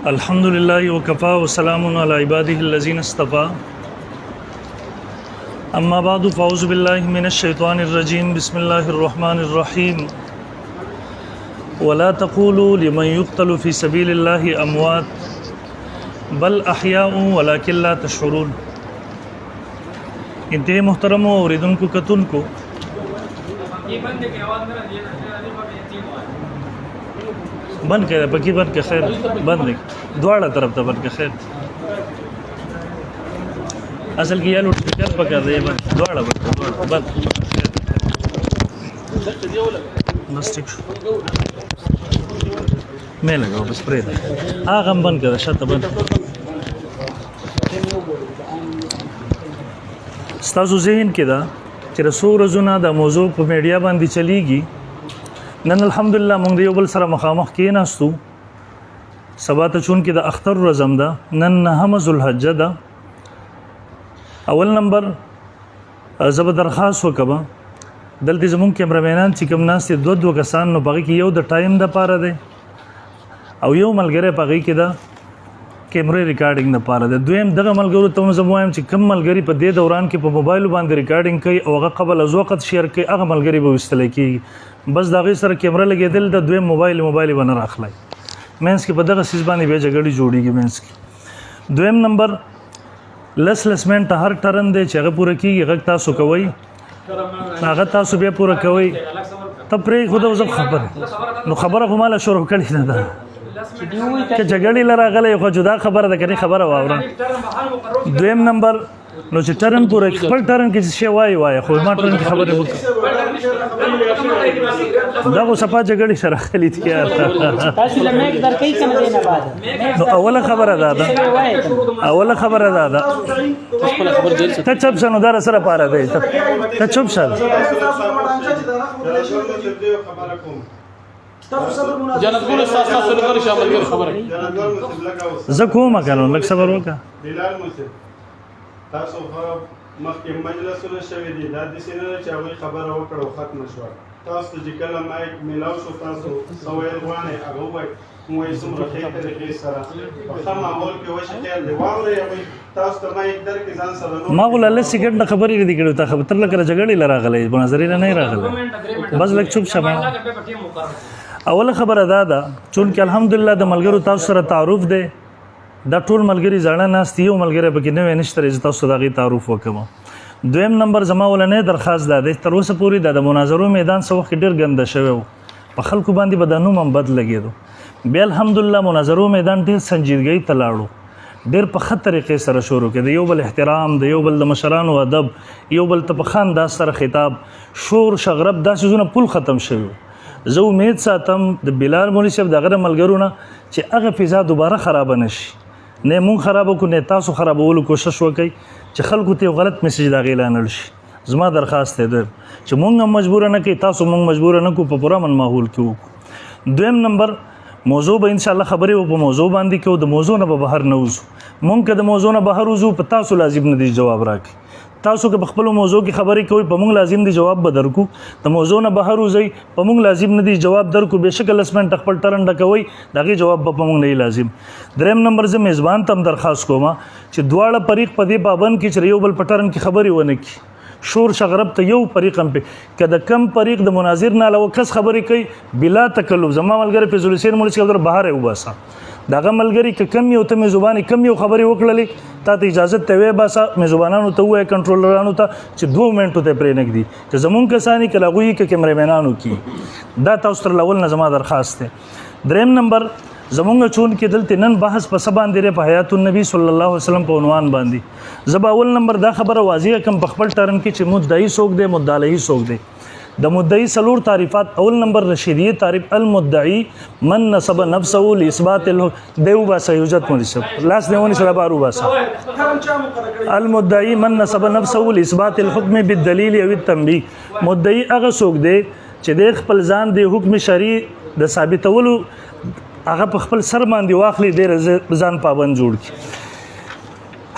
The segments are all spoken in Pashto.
الحمد لله وكفى وسلام على عباده الذين اصطفى أما بعد فأعوذ بالله من الشيطان الرجيم بسم الله الرحمن الرحيم ولا تقولوا لمن يقتل في سبيل الله أموات بل أحياء ولكن لا تشعرون. انتهي محترم اوریدونکو کتونکو بند کړه پکې بند کې خیر بند نه دواړه طرف ته بند کې خیر اصل کې یالو ټکر پکې دی بند دواړه بند بس ټیک مې لګاو بس پرې هغه بند کړه شاته بند. ستاسو ذهن کې دا چې رسول رزونه د موضوع په میډیا باندې چلیږي. نن الحمدلله موږ یو بل سره مخامخ کېناستو. سبا ته چون کې د اختر رزم ده، نن نهم ذوالحجه ده. اول نمبر زه به درخواست وکړم دلته زموږ کیمرامینان چې کوم ناست دي دوه کسان نو په هغې کې یو د ټایم دپاره دی او یو ملګری په هغې کې ده کیمرې ریکارډینګ دپاره دی. دویم دغه ملګرو ته زه وایم چې کوم ملګري په دې دوران کې په موبایلو باندې ریکارډینګ کوي او هغه قبل از وخت شیر کوي هغه ملګري به ویستلی کېږي. بس د هغې سره کیمره لګېدل د دویم موبایل به نه راخلی مینس کې په دغه څیز باندې بیا جګړې جوړېږي مینس کې. دویم نمبر لس منټه هر ټرن دی چې هغه پوره کېږي هغه تاسو کوئ هغه تاسو بیا پوره کوئ. ته پرېږدو زه خبره نو خبره خو ماله شروع کړې نه ده که جګړې له راغلی خو جدا خبره ده که نه خبره واوره. دویم نمبر نو چې ټرن پوره خپل ټرن کې شی وایي خو ما ټرن کې خبرې وکړه دا خو صفا جګړې سره راغلي دي یار. نو اوله خبره دا ده ته چپ شه نو دا راسره پاره دی ته چپ شه زه کوم کنه لږ صبر وکړه. تاسو مخکې مجلسونه شوي دي دا داسې نه ده چې هغوی خبره وکړه او ختمه شوه. تاسو ته چې کله مایک میلاو شو تاسو څه ویل غواړئ هغه ووایئ موږ وایي څومره ښې طریقې سره په ښه ماحول کې وشي خیر دی واورئ هغوی تاسو ته مایک درکړي ځان سره ما خو له لس سیکنډ نه خبرې نه دي کړې ته خبر تر لکه جګړې له راغلی مناظرې نه نه راغلی بس لږ چوپ شه. اوله خبره دا ده چونکې الحمدلله د ملګرو تاسو سره تعارف دی دا ټول ملګري زاړه ناست یو ملګری پکې نوی نشته زه تاسو ته د هغې تعارف وکړم. دویم نمبر زما ولنی درخواست دا دی تر اوسه پورې دا د مناظرو میدان څه وخت ډېر ګنده شوی و په خلکو باندې به دا نوم هم بد لګېدو. بیا الحمدلله مناظرو میدان ډېر سنجیدګۍ ته لاړو ډېر په ښه طریقې سره شروع کړي د یو بل احترام د یو بل د مشرانو ادب یو بل ته په ښه انداز سره خطاب شور شغرب دا څیزونه پول ختم شوي. زه امید ساتم د بلال مولوي صاحب د هغه ملګرو نه چې هغه فضا دوباره خرابه نه شي نه مونږ خرابه کړو نه تاسو خرابولو کوشش وکړئ چې خلکو ته یو غلط میسج د هغې اعلانول شي. زما درخواست دی چې مونږ هم مجبوره نه کوي تاسو مونږ مجبوره نه کړو په پوره امن ماحول کې وکړو. دویم نمبر موضوع به انشاءالله خبرې په موضوع باندې کوو د موضوع نه به بهر نه وځو. مونږ که د موضوع نه بهر وځو په تاسو لازم نه دی جواب راکړي. تاسو که په خپلو موضوع کې خبرې کوئ په مونږ لازم دی جواب به درکو. د موضوع نه بهر وځئ په مونږ لازم نه دی جواب درکو. بېشکه لس منټه خپل ټرن ډکوئ د هغې جواب به په مونږ نه لازم. دریم نمبر زه میزبان ته هم درخواست کوم چې دواړه فریق په دې پابند کړي چې یو بل په ټرن کې خبرې ونه کړي. شور شغرب ته یو فریق هم پې که د کم فریق د مناظر نه علاوه کس خبرې کوي بلا تکلف زما ملګری فیض الحسین مولوي صاحب بهر یې وباسه دغه ملګري که کم یو ته مې زبانې کم یو خبرې وکړلې تا ته اجازت ته ویې باسه مې زبانانو ته ووایه کنټرولرانو ته چې 2 منټو ته پرې نږدي که زمونږ کسان که هغوی که کیمرامینانو کې دا تاسو تر اول نه زما درخواست دی. دریم نمبر زمونږ چون کې دلته نن بحث په څه باندې دی په حیات النبي صلی الله علیه وسلم په عنوان باندې. زه به اول نمبر دا خبره واضحه کړم په خپل ټرن کې چې مدعي څوک دی مدعا علیه څوک دی. د مدعي څلور تعریفات. اول نمبر رشیدیه تعریف المدعي من نسب نفسه لاثبات دیو باسه یوجد منسب لاس دیونی سره بارو باسه المدعي من نسب نفسه لاثبات الحكم بالدليل او التنبيه. مدعي هغه څوک دی چې د خپل ځان د حکم شرعي د ثابتولو هغه په خپل سر باندې واخلي د ځان پابند جوړ کړي.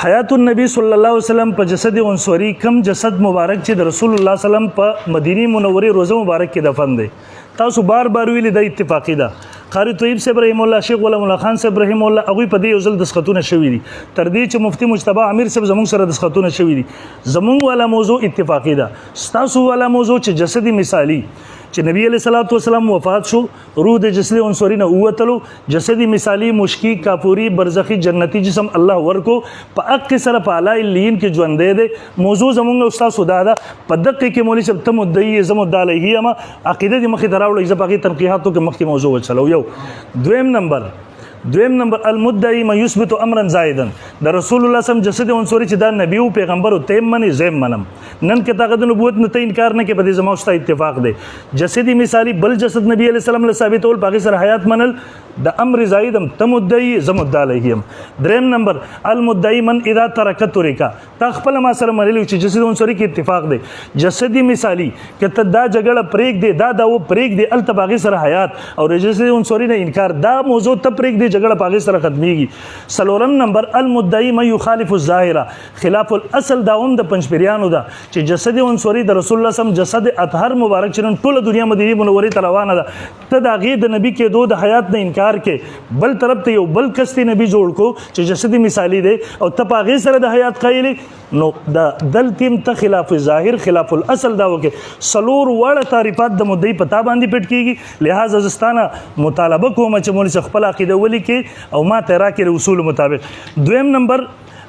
حیات النبی صلی الله علیه وسلم په جسد عنصری کم جسد مبارک چې د رسول الله سلام په مدینه منورې روزه مبارک کې دفن دی. تاسو بار ویلي د اتفاقی ده قاری طیب صاحب رحم الله، شیخ غلام الله خان صاحب رحم الله، هغوی په دې یو ځل دسخطونه شوي دي، تر دې چې مفتي مجتبی امیر صاحب زموږ سره دسخطونه شوي دي. زموږ والا موضوع اتفاقي ده، ستاسو والا موضوع چې جسدي مثالي چې نبی علیہ الصلوۃ والسلام وفات شو، روح د جسدي عنصري نه ووتلو، جسدي مثالي مشکی کافوري برزخي جنتی جسم الله ورکو په حق سره په اعلی لین کې ژوندې ده. موضوع زمونږ استاد سودا ده په دقیق کې مولوی صاحب ته مدعي زمو د علیه ما عقیده د مخې دراوړو چې باقي تنقیحاتو کې مخکې موضوع وچلو. یو دویم نمبر المدعي ما يثبت امرا زائدا، د رسول الله صم جسد عنصري چې دا نبی او پیغمبر او تیم منی زم منم، نن کې تاغد نبوت نه ته انکار نه کې په دې زما واست اتفاق دی. جسدي مثالی بل جسد نبی علیہ السلام له ثابتول باقي سره حیات منل د امر زائدم تمدعي زمد علیهم. دریم نمبر المدعي من اذا ترک ترکا، تا خپل ما سره ملي چې جسد عنصري کې اتفاق دی. جسدي مثالی کته دا جګړه پریک دی، دا و پریک دی ال تباغي سره حیات او جسد عنصري نه انکار، دا موضوع ته پریک دی جګړه پاغي سره ختميږي. سلورم نمبر المدعي ما يخالف الظاهره، خلاف الاصل داوم د پنځپریانو دا چې جسد عنصري د رسول الله سم جسد اطهر مبارک چرن ټول دنیا مدینه منورې ته روانه ده، ته دا غي د نبی کې د حیات نه انکار کې بل طرف ته یو بل کستی نبی جوړ کو چې جسدي مثالی دی او ته پاغي سره د حیات قایلی، نو دا دلتیم ته خلاف ظاهر خلاف الاصل دا وکي. سلور وړ تعریفات د مدعي پتا باندې پټ کیږي. لہذا زستانه مطالبه کوم چې مولوی خپل عقیده ولي کې او ما ته راکې اصول مطابق. دویم نمبر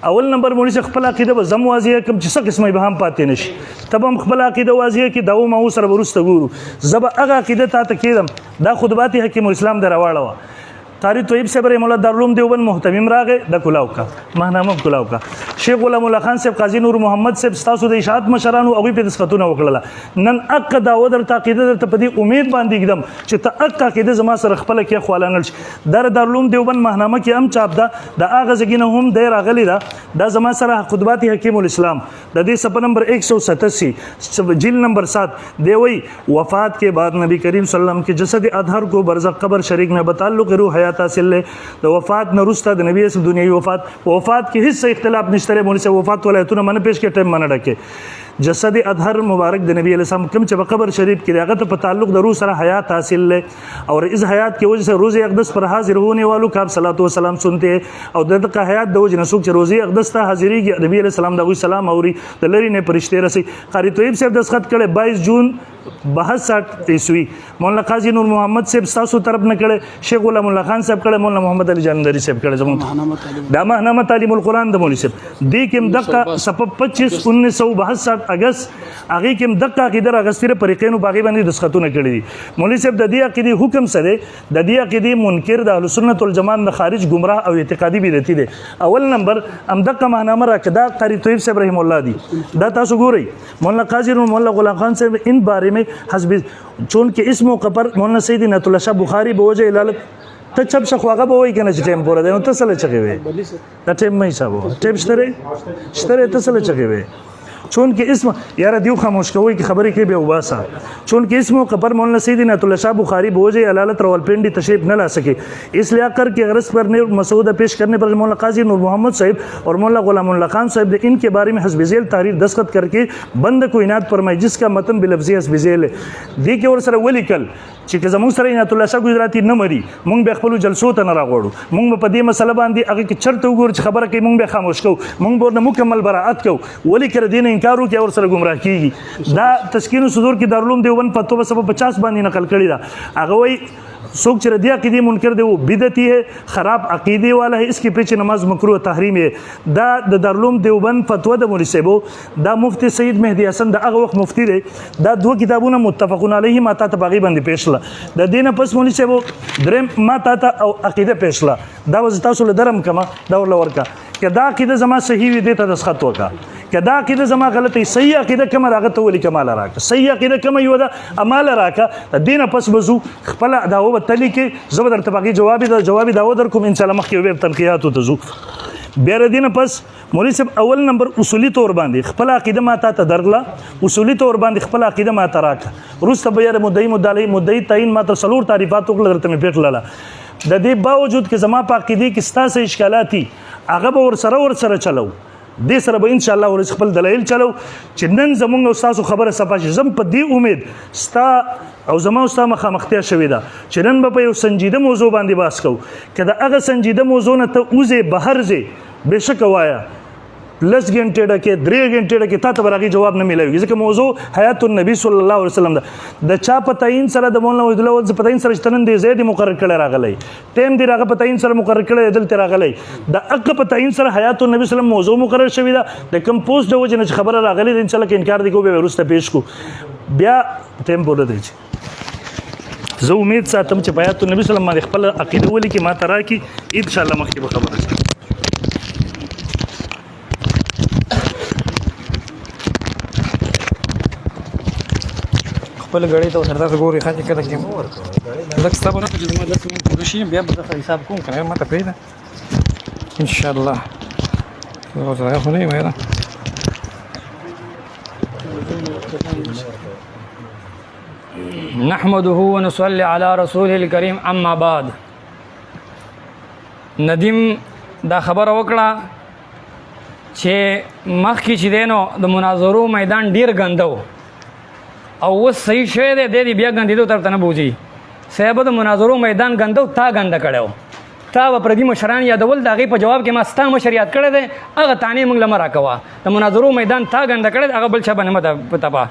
اول نمبر مولوی صاحب خپل عقیده به زم واضحه کوم چې څه قسمه به هم پاتې نشي، تب هم خپل عقیده واضحه کې داو ما سره ورسته ګورو. زب هغه عقیده ته کېدم دا خطبات حکیم الاسلام دراواړه قاری طیب صاحب رحم الله دارالعلوم دیوبند محتمم راغې د کلاو کا ماهنامه کلاو کا. شیخ غلام الله خان صاحب، قاضي نور محمد صاحب، تاسو د اشاعت مشرانو هغوی په دسخطونه وکړله. نن اق داو درته عقیده درته په دې امید باندې کېدم چې ته اق عقیده زما سره خپله کې خوالانل شي. دارالعلوم دیوبند ماهنامه کې هم چاپ ده، د هغه ځای نه هم دی راغلی ده، دا زما سره خطبات حکیم الاسلام د دې صفحه نمبر 187 جلد نمبر 7 دی. وی وفات کے بعد نبی کریم صلی اللہ علیہ وسلم کے جسد اطہر کو برزخ قبر شریک میں بتعلق روح حیات حاصل لے. د وفات نه وروسته د نبی اسلام دنیوي وفات کې هیڅ اختلاف نشته. مولوی صاحب وفات ولایتونه منه پیش کې ټیم منه ډکه. جسد اطهر مبارک د نبی علیہ السلام کوم چې په قبر شریف کې هغه ته په تعلق د روح سره حیات حاصل لے اور اس حیات کی وجہ سے روز اقدس پر حاضر ہونے والوں کا صلوات و سلام سنتے او دغه حیات د وجه نسوک چې روز اقدس ته حاضرېږي نبی علیہ السلام دغه سلام اوري د لری نه پرشته رسي. قاری طیب صاحب دسخط کړي 22 جون 62 عیسوی. مولانا قاضي نور محمد صاحب تاسو طرف نه کړي، شیخ غلام الله خان صاحب کړي، مولانا محمد علي جاندری صاحب کړي. زموږ دا ماهنامه تعلیم القرآن د مولوی صاحب دې کې دغه صفحه 25 1962 اگست هغه کې دغه عقیده راغستره پریقینو باغی باندې دسخطونه کړي دي. مولوی صاحب د دې عقیده حکم سره د دې عقیده منکر د اهل سنت والجماعت نه خارج گمراه او اعتقادي بدعتي دي. اول نمبر ام دغه ماهنامه راکدا قاری طیب صاحب رحم الله دي، دا تاسو ګورئ. مولانا قاضي نور مولانا غلام خان صاحب ان بارے میں حسب چون کہ اس موقع پر مولانا سید نعت الله شاه بخاری بوجه علالت ته چپ شخواغه به وای کنه چې ټیم پوره دی نو ته سره چغې وې دا ټیم مې حساب ټیم شته ته سره چغې وې چون کہ اسم یار دیو خاموش کوي کی خبرې کې به وباسا. چون کہ اس موقع پر مولانا سید نعت الله شاه بخاری بوجه علالت راولپنڈی تشریف نہ لا سکے، اس لیے کر کے غرض پر مسودہ پیش کرنے پر مولانا قاضی نور محمد صاحب اور مولانا غلام اللہ خان صاحب نے ان کے بارے میں حسب ذیل تحریر دستخط کر کے بند کو عنایت فرمائی، جس کا متن بلفظی حسب ذیل ہے. دی کې ور سره ولیکل چې زموږ سره نعت الله شاه گجراتی نه مري، مونږ به خپل جلسو ته نه راغوړو، مونږ په دې مسله باندې هغه کې چرته وګور چې خبره کوي مونږ به خاموش کوو، مونږ به مکمل براءت کوو، ولی کړه دین انکار وکړي اور سره گمراه کیږي. دا تسکین صدور کې دارالعلوم دیوبند په 250 باندې نقل کړی دا. هغه وایي سوک چې ردی عقیدی منکر دی وہ بدعتی ہے، خراب عقیدے والا ہے، اس کے پیچھے نماز مکروہ تحریم ہے. دا د دارالعلوم دیوبند فتوا د مولوی صاحب دا مفتی سید مهدی حسن د هغه وخت مفتی دی، دا دوه کتابونه متفقون علیه ما ته باغی باندې پیښله. د دینه پس مولوی صاحب درم ما ته او عقیده پیښله دا وز تاسو له درم کما دا ور ورکا که دا عقیده زما صحیح وي د دسخط وکا، که دا عقیده زما غلطه صحیح عقیده کوم راغه ته ولي کمال راکا، صحیح عقیده کوم یو دا عمل راکا. د دینه پس بزو خپل دا و تلی کې زبر درته باقي جواب دا و در کوم ان شاء الله مخکې وب تنقیحات ته زو. بیا ردینه پس مولوی صاحب اول نمبر اصولی طور باندې خپل عقیده ما ته درغله، اصولی طور باندې خپل عقیده ما ته راکا. روسته بیا مدعی تعین ما ته سلور تعریفات وکړه درته مې پیټلاله. د دې باوجود کې زما په عقیده کې ستاسو اشکالاتي هغه به ور سره چلو دې سره به ان شاء الله ورځ خپل دلایل چلو چې نن زمونږ او تاسو خبره صفا شي. زم په دې امید ستا او زما او ستا مخامختیا شوې ده چې نن به په یو سنجیده موضوع باندې بحث کوو. که د هغه سنجیده موضوع نه ته وځې بهر ځې بېشکه وایه لس غنټې ډکې 3 غنټې ډکې تا ته به هغې جواب نه میلاوي ځکه موضوع حیات النبي صلی الله علیه وسلم ده. د چا په تعین سره د مولانا وحیدالله ولد په تعین سره چې ته نن دې ځای دې مقرر کړی راغلی ټایم دې هغه په تعین سره مقرر کړی دلته راغلی د هغه په تعین سره حیات النبي صلی الله علیه وسلم موضوع مقرر شوې ده د کوم پوسټ د وجې نه چې خبره راغلې ده انشاءالله که انکار دې کوو بیا وروسته پیش کړو بیا ټایم بوله دی چې زه امید ساتم چې په حیات النبي صلی الله علیه وسلم باندې خپله عقیده ولیکي ما ته راکړي انشاءالله مخکې به خبره شي. خپل غړی ته سره تاسو ګوري خاطر کله کې لکه ستاسو نه چې ما لاسو پوره شي بیا به تاسو حساب کوم کنه ما ته پیدا ان شاء الله نو زه خو نه یم نحمده ونصلي على رسوله الكريم اما بعد. ندیم دا خبره وکړه چې مخکې چې دی نو د مناظرو میدان ډیر ګنده او اوس صحیح شوی دی دی بیا ګندېدو طرف ته نه بوځي. صاحب د مناظرو میدان ګنده تا ګنده کړی و تا به پردي مشران یادول د هغې په جواب کې ما ستا مشر یاد کړی دی هغه تانې موږ له مه راکوه. د مناظرو میدان تا ګنده کړی دی هغه بل چا باندې مه تپه.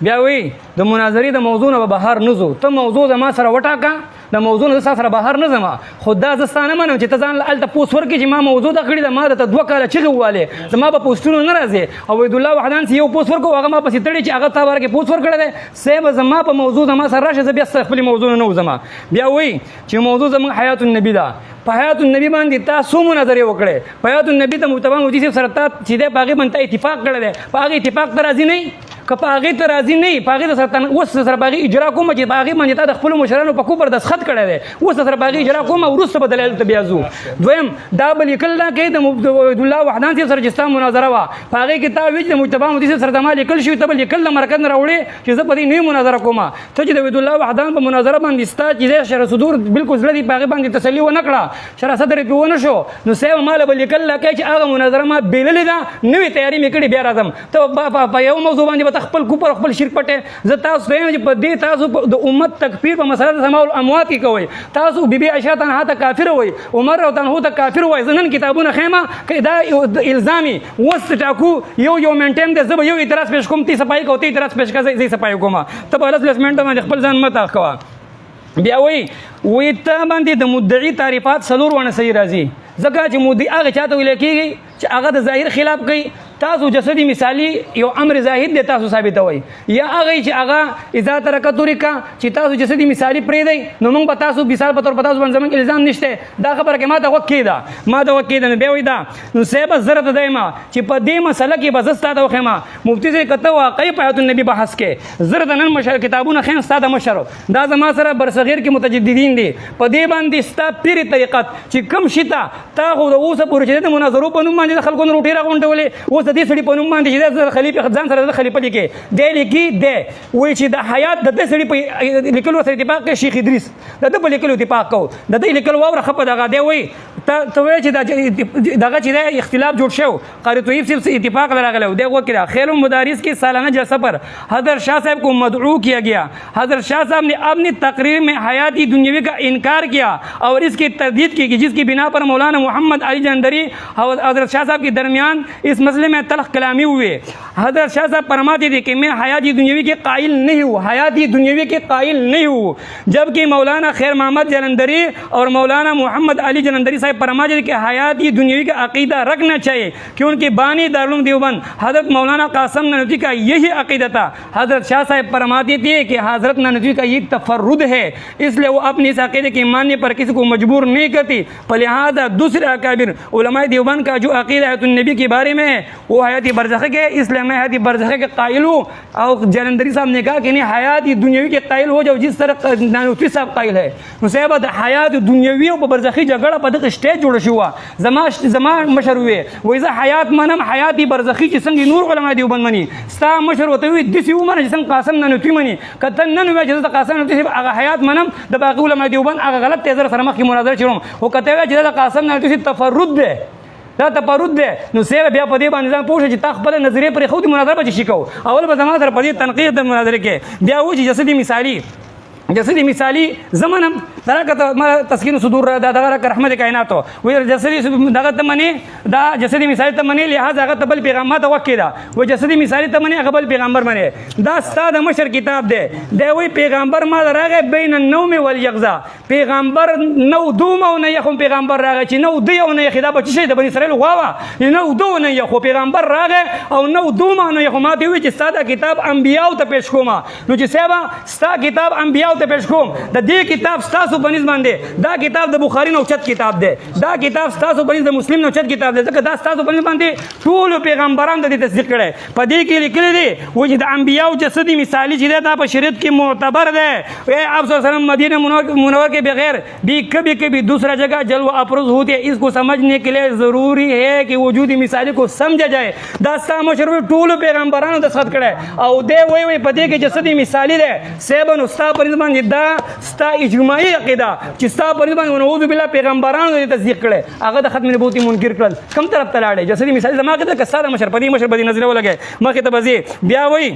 بیا وایي د مناظرې د موضوع نه به بهر نه ځو ته موضوع زما سره وټاکه د موضوع نه زه ستا سره بهر نه ځم خو دا زه ستا نه منم چې ته ځان هلته پوسټ ورکړې چې ما موضوع ده کړې ده ما درته 2 کاله چغې ووالې زما په پوسټونو نه راځې او وحیدالله وحدان چې یو پوسټ ورکړو هغه ما پسې تړي چې هغه تا باره کې پوسټ ورکړی دی صاحب زما په موضوع زما سره راشه زه بیا ستا خپلې موضوع نه وځم. بیا وایي چې موضوع زموږ حیات النبي ده په حیات النبي باندې تا څو مناظرې وکړې په حیات النبي ته مجتبی مفتی صاحب سره تا چې دی په هغې باندې تا اتفاق کړی دی په هغې اتفاق ته راضي نه که په هغې ته راضي نه یې په هغې ته سره اوس سره په هغې اجرا کومه چې په هغې باندې تا د خپلو مشرانو په کوپر دستخط کړی دی اوس سره په هغې اجرا کومه وروسته به دلایلو ته بیا ځو. دویم دا به لیکل نه کوي د وحیدالله وحدان صاحب سره چې ستا مناظره وه په هغې کې تا وایي چې د مجتبی مفتی صاحب سره د ما لیکل شوي ته به لیکل د مرکز نه راوړې چې زه په دې نوې مناظره کومه ته چې د وحیدالله وحدان په مناظره باندې ستا چې دی شرح صدور بالکل زړه دي په هغې باندې تسلي ونه کړه شرح صدر یې پرې ونه شو نو صاحب ما له به لیکل نه کوي چې هغه مناظره ما بېللې ده نوې تیاري مې کړې بیا راځم ته په یو موضوع باندې به ته خپل کوپر خپل شرک پټې زه تاسو ته وایم چې په دې تاسو د امت تکفیر په مسله د سماع الاموات کې کوئ تاسو بیبي عائشه تنها ته کافر وایي عمر رضی الله عنه ته کافر وایي زه نن کتابونه ښیم که دا الزامي اوس ټاکو یو منټ دی زه به یو اعتراض پیش کوم تی صفایي کوه ته اعتراض پیش کړه زه صفایي کوم ته به 10 منټه باندې خپل ځان مه تاخ کوه. بیا وایي ته باندې د مدعي تعریفات 4 ونه صحیح راځي ځکه چې مدعي هغه چاته ویل کېږي چې هغه د ظاهر خلاف کوي تاسو جسدي مثالي یو امر ظاهر دی تاسو ثابتوي یا هغه چې هغه اذا ترک طریقه چې تاسو جسدي مثالي پرېږدئ نو موږ به تاسو مثال په طور په تاسو باندې زموږ الزام نشته دا خبره کې ما ته وکې ده ما ته وکې ده نو بیا وایي دا نو صاحب زه ته دایم چې په دې مسله کې به زه ستا ته وښیم مفتي صاحب که ته واقعي په حیات النبي بحث کې زه ته نن مشر کتابونه ښیم ستا د مشر دا زما سره برصغیر کې متجددین دي په دې باندې ستا پیرې طریقت چې کوم شي ته تا خو د اوسه پورې چې د مناظرو په نوم باندې د خلکو نه روټۍ راغونډولې اوس د دې سړي په نوم باندې چې د خلیفه ځان سره د خلیفه لیکي دی لیکي دی وایي چې د حیات د دې سړي په لیکلو سره اتفاق کوي شیخ ادریس د ده په لیکلو اتفاق کوو د دې لیکل واوره ښه په دغه دی وایي ته وایې چې دغه چې دی اختلاف جوړ شو قاری طیب صاحب سے اتفاق راغلی و دیکھو کیا خیل المدارس کی سالانہ جلسہ پر حضرت شاہ صاحب کو مدعو کیا گیا حضرت شاہ صاحب نے اپنی تقریر میں حیاتی دنیاوی کا انکار کیا اور اس کی تردید کی جس کی بنا پر مولانا محمد علی جلندری اور حضرت شاہ صاحب کے درمیان اس مسئلے میں تلخ کلامی ہوئے. حضرت شاہ صاحب فرماتے تھے کہ میں حیاتی دنیاوی کے قائل نہیں ہوں حیاتی دنیاوی کے قائل نہیں ہوں جبکہ مولانا خیر محمد جلندری اور مولانا محمد علی جلندری صاحب فرماتے تھے کہ حیاتی دنیاوی کا عقیدہ رکھنا چاہیے کیونکہ بانی دارالعلوم دیوبند حضرت مولانا قاسم نانوتوی کا یہی عقیدہ تھا. حضرت شاہ صاحب فرماتے تھے کہ حضرت نانوتوی کا یہ تفرد ہے اس لیے وہ اپنے اس عقیدے کے ماننے پر کسی کو مجبور نہیں کرتی لہذا دوسرے اکابر علماء دیوبند کا جو عقیدہ حیات النبی کے بارے میں ہے وہ حیاتی برزخی کے اس لیے میں حیاتی برزخی کے قائل ہوں. اور جلندری صاحب نے کہا کہ نہیں حیاتی دنیاوی کے قائل ہو جاؤ جس طرح نانوتوی صاحب قائل ہے صاحب حیات دنیاوی او برزخی جګړه په دغه سټیج جوړ شو زما مشر وې وایي زه حیات منم حیاتی برزخی چې څنګه نور علماء دیوبند مني ستا مشر ورته وایي داسې ومنه چې څنګه قاسم نانوتوي مني که ته نن ووایې چې زه د قاسم نانوتوي صاحب هغه حیات منم د باقي علماء دیوبند هغه غلط دی زه سره مخکې مناظره چېړم خو که ته وایې چې دا د قاسم نانوتوي صاحب تفرد دی دا تپرد دی نو سیره بیا په دې باندې ځان پوه شه چې تا خپله نظریې پرې ښودي مناظره به چې شي کوو اول به زما سره په دې تنقید د مناظرې کې بیا و چې جسدي مثالي زمانم دغه ما تسکین صدور دغه رحمت کائنات وي جسدي دغه تمني دا جسدي مثالي تمني لہذا هغه بل پیغام ته وکیدا و جسدي مثالي تمني هغه بل پیغمبر منی دا استاد مشر کتاب دی دا وی پیغمبر ما راغه بین النوم والیقظه پیغمبر نو دوم او نه یخم پیغمبر راغه چې نو دی او نه یخدا به شي د بنی اسرائیل غواوه نو دو نه یخو پیغمبر راغه او نو دوم او نه یخو ما دی وی چې استاد کتاب انبیاء ته پیش کوم نو چې سبا ستا کتاب انبیاء ته پیش کوم د دې کتاب ستاسو بنز باندې دا کتاب د بخاری نو چت کتاب دی دا کتاب ستاسو بنز د مسلم نو چت کتاب دی ځکه دا ستاسو بنز باندې ټول پیغمبران د دې تصدیق کړي په دې کې لیکل دي و چې د انبیاء جسدي مثالی چې دا په شریعت کې معتبر دی اے آپ صلی اللہ علیہ وسلم مدینہ منور کے بغیر بھی کبھی دوسرا جگہ جلوہ افروز ہوتے ہیں اس کو سمجھنے کے لیے ضروری ہے کہ وجود مثالی کو سمجھا جائے دا ستا مشرف ټول پیغمبرانو دستخط کړي او دې وی په دې کې جسدي مثالی دی سیبن استا پر باندې دا ستا اجماعي عقیده چې ستا پر باندې ونعوذ بالله پیغمبرانو دې تصدیق کړي هغه د ختم نبوت منکر کړل کوم طرف ته لاړې جسدي مثال زما کې د کساده مشر پدې نظر ولګي مخې ته بځي بیا وای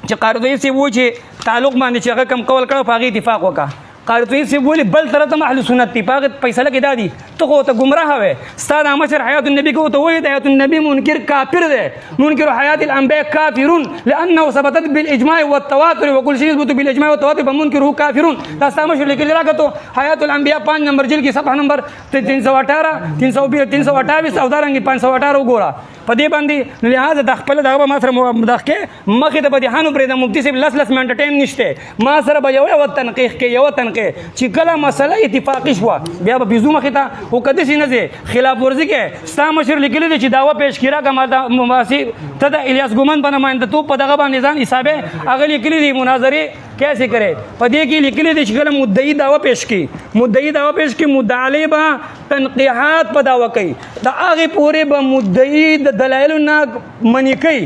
چې قاردوی سی و چې تعلق باندې چې هغه کم قول کړو په هغه اتفاق وکړه قاردوی سی بولی بل طرف ته اهل سنت دی پاغه فیصله کې دادی ته خو ته گمراه وې استاد مشر حیات النبی کو ته وې حیات النبی منکر کافر دی منکر حیات الانبیاء کافرون لانه ثبتت بالاجماع والتواتر وكل شيء يثبت بالاجماع والتواتر فمنكره کافرون دا استاد مشر لیکل راکته حیات الانبیاء 5 نمبر جلد کې صفحه نمبر 318 320 328 او دارنګ 518 وګوره په دې باندې لہذا د خپل دغه ما سره مداخله مخې ته بدیحانو پرې د مفتی صاحب لس منټ ټایم نشته ما سره به یو تنقیح کې یو تنقیح چې کله مسله اتفاقی شو بیا به بيزو مخې ته او کدي سي نه زه خلاف ورزي کې ستا مشر لیکلی دی چې داوا پیش کړه کما د مواسی ته د الیاس ګومن په نمائنده تو په دغه باندې ځان حسابه هغه لیکلی دی مناظره کیسے کرے پدې کې لیکلی دی چې کله مدعی داوا پیش کی مدعی با تنقیحات په داوا کوي دا هغه پورې به مدعی د دلایل نه منی کوي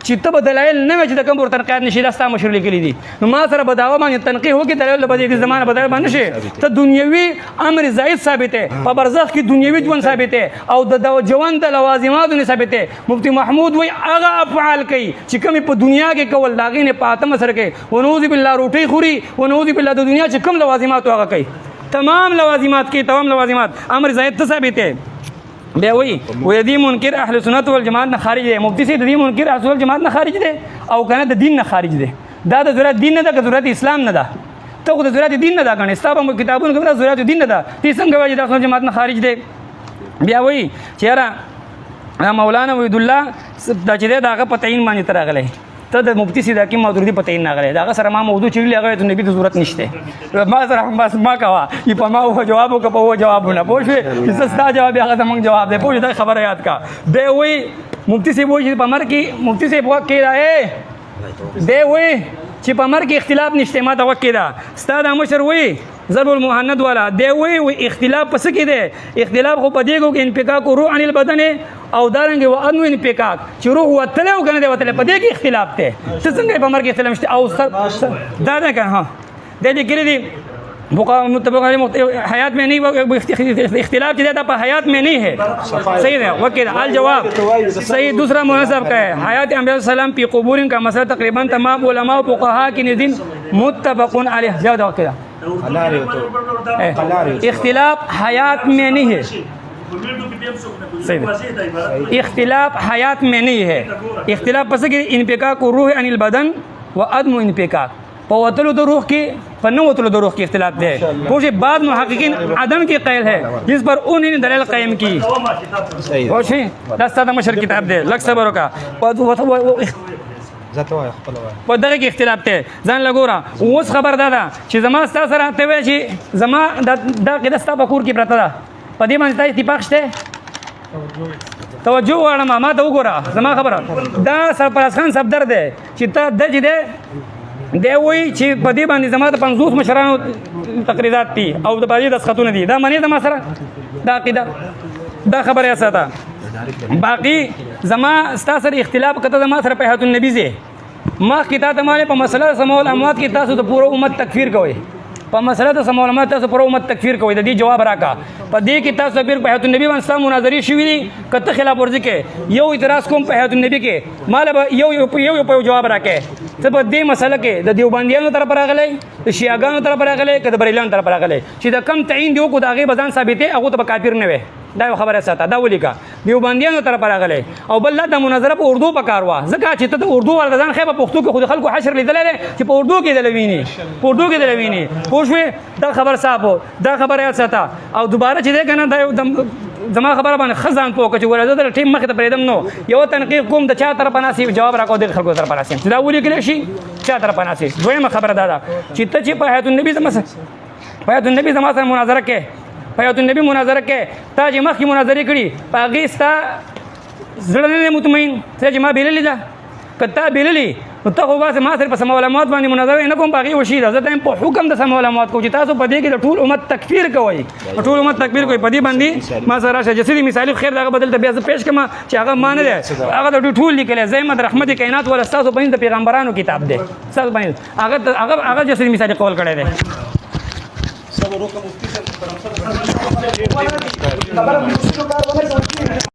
چې ته به دلایل نه وي چې د کوم ورته تنقیحات نشي دا ستا مشر لیکلی دي نو ما سره به دعوا باندې تنقیح وکړي دلایل به دې زمانه بدل باندې شي ته دنیوي امر زائد ثابت ہے په برزخ کې دنیوي ژوند ثابت ہے او د ژوند د لوازمات نه ثابت ہے مفتی محمود وای هغه افعال کوي چې کوم په دنیا کې کول لاغې نه پاتم سره کوي ونعوذ بالله روټي خوري ونعوذ بالله د دنیا چې کوم لوازمات هغه کوي تمام لوازمات امر زائد ثابت ہے بیا وی دی منکر اهل سنت والجماعت نه خارج دی مفتی سي د دې منکر اهل سنت والجماعت نه خارج دی او کنه د دین نه خارج دی دا د ضرورت دین نه ده که ضرورت اسلام نه ده ته خو د ضرورت دین نه ده کنه ستاسو په کتابونو کې ضرورت دین نه ده تی څنګه وایي د اهل جماعت نه خارج دی بیا وی چیرې مولانا وحید الله د چې دغه په تعین باندې ترغله ته د مفتی سي د حکیم مودودی په تعین نغله دا سره ما موضوع چیرې هغه ته نبی د ضرورت نشته ما سره بس ما کوا ی په ما هو جواب کو په هو جوابونه پوښې چې ستا جواب هغه زمونږ جواب دی پوښې دا خبره یاد کا دی وی مفتی سي وایي په مر کې مفتی سي په کې راي دی وی چې په مر کې اختلاف نشته ما ته وکړه دا استاد مشر وی ضرب المهند والا دی وی اختلاف پس کې دی اختلاف خو په دیګو کې انفکاک روح عن البدن او دارنګ و انو انفکاک چې روح وتله او کنه دی وتله په دې کې اختلاف ته څه څنګه په مر کې اختلاف نشته او دا نه کنه ها د دې کې دی متفق حیات میں نہیں اختلاف کی زیادہ پر حیات میں نہیں ہے صحیح ہے وکیل الجواب صحیح دوسرا مناسب کا ہے حیات انبیاء السلام پی قبور کا مسئلہ تقریباً تمام علماء و فقہا کی نزدین متفق علیہ جواب وکیل اختلاف حیات میں نہیں ہے اختلاف حیات میں نہیں ہے اختلاف پس کہ انفکاک روح عن البدن و عدم انفکاک په وتلو د روح کې په نو وتلو د روح کې اختلاف دی پوښي بعد محققین عدم کې قائل ہے جس پر انہوں نے دلیل قائم کی پوښي دا ستاسو مشر کتاب دی لږ صبر وکړه په دغه کې اختلاف ته ځان لګورا اوس خبر ده چې زما ستاسو سره ته وای چې زما دا کې د ستاسو کور کې پرته ده په دې باندې اتفاق شته توجه وړم ما ته وګوره زما خبره دا سرپرست خان صفدر دی چې ته د دې دی وی چې په دې باندې زما د 50 مشرانو تقریرات دي او د باندې د خطونه دي دا معنی د ما سره دا عقیده دا خبره اساته باقی زما ستاسو سره اختلاف کته زما سره په حیات النبی زه ما کتاب ته معنی په مسله سمول اموات کې تاسو د پوره امت تکفیر کوي په مسله د سم علماء تاسو پر امت تکفیر کوي د دې جواب راکا په دې کې تاسو تکفیر په حیات النبی باندې اسلام مناظرې شوې دي کته خلاف ورزي کې یو اعتراض کوم په حیات النبی کې مال به یو په جواب راکې ته په دې مسله کې د دیوبندیانو طرف راغلی د شیعاګانو طرف راغلی که د بریلیانو طرف راغلی چې د کم تعین دی وکړو د هغې به ځان ثابتې هغو ته به کافر نه وي دا یو خبره ساته دا ولیکه دیوبندیانو طرف راغلی او بل دا د مناظره په اردو په کار وه ځکه چې ته د اردو والا ځان ښه په پښتو کې خو د خلکو حشر لیدلی دی چې په اردو کې دله ویني په اردو کې دله ویني پوه شوې دا خبر صاحب دا خبره یاد ساته او دوباره چې دی که نه دا یو زما خبره باندې ښه ځان پوه کړه چې ګوره زه د ټیم مخې ته پرېږدم نو یو تنقیق کوم د چا طرفه ناسي جواب راکړو د خلکو طرفه ناسي چې دا ولیکلی شي چا طرفه ناسي دویمه خبره دا ده چې ته چې په حیات النبي په حیات النبي زما سره مناظره کې په حیات النبي مناظره کې تا چې مخکې مناظرې کړي په هغې ستا زړه نه دی مطمئن ته چې ما بېللې ده که تا بېللې نو ته خو باسې ما سره په سم علمات باندې مناظره نه کوم په هغې وشي ده زه ته په حکم د سم علمات کوم چې تاسو په دې کې د ټول امت تکفیر کوئ ټول امت تکفیر کوئ په دې باندې ما سره راشه جسدي مثالي خیر د هغه بدل ته بیا زه پیش کړم چې هغه ما نه دی هغه د ټول لیکلی زحمت رحمت کائنات والا ستاسو په د پیغمبرانو کتاب دی ستاسو په هغه جسدي مثالي قول کړی دی خبرو کا مفتی سے